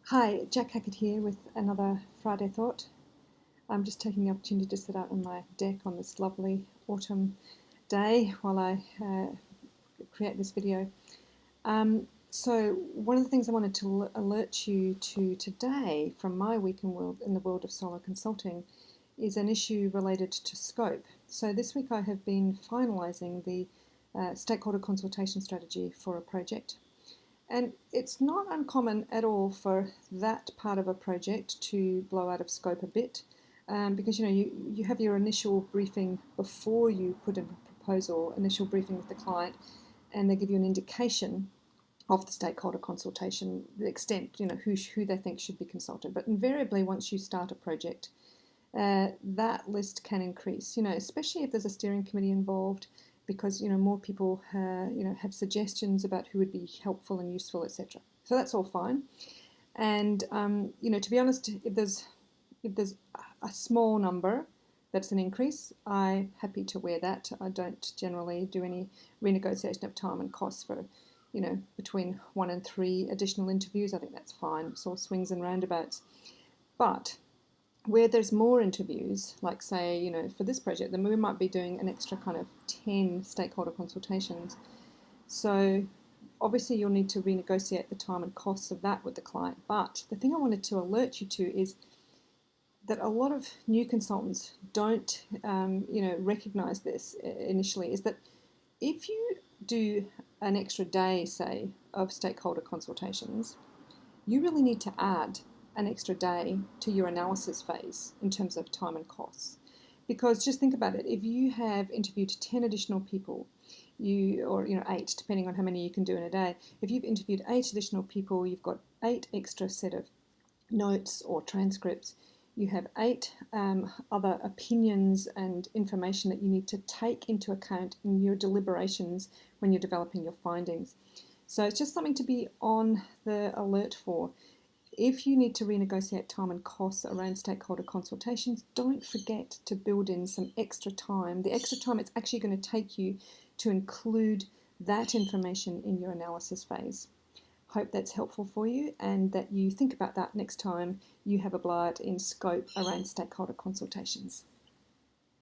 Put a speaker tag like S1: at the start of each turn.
S1: Hi, Jacq Hackett here with another Friday Thought. I'm just taking the opportunity to sit out on my deck on this lovely autumn day while I create this video. So one of the things I wanted to alert you to today from my week in the world of solar consulting is an issue related to scope. So this week I have been finalising the stakeholder consultation strategy for a project. And it's not uncommon at all for that part of a project to blow out of scope a bit, because you have your initial briefing before you put in a proposal, initial briefing with the client, and they give you an indication of the stakeholder consultation, the extent, who they think should be consulted. But invariably, once you start a project, that list can increase, especially if there's a steering committee involved, because more people have suggestions about who would be helpful and useful, etc. So that's all fine. And to be honest, if there's a small number that's an increase, I'm happy to wear that. I don't generally do any renegotiation of time and costs for between 1 and 3 additional interviews. I think that's fine. It's all swings and roundabouts. But where there's more interviews, like say, for this project, then we might be doing an extra kind of 10 stakeholder consultations. So obviously you'll need to renegotiate the time and costs of that with the client. But the thing I wanted to alert you to is that a lot of new consultants don't, recognize this initially, is that if you do an extra day, say, of stakeholder consultations, you really need to add an extra day to your analysis phase in terms of time and costs. Because just think about it, if you have interviewed 10 additional people, or 8, depending on how many you can do in a day, if you've interviewed 8 additional people, you've got 8 extra set of notes or transcripts, you have 8 other opinions and information that you need to take into account in your deliberations when you're developing your findings. So it's just something to be on the alert for. If you need to renegotiate time and costs around stakeholder consultations, don't forget to build in some extra time. The extra time it's actually going to take you to include that information in your analysis phase. Hope that's helpful for you and that you think about that next time you have a blowout in scope around stakeholder consultations.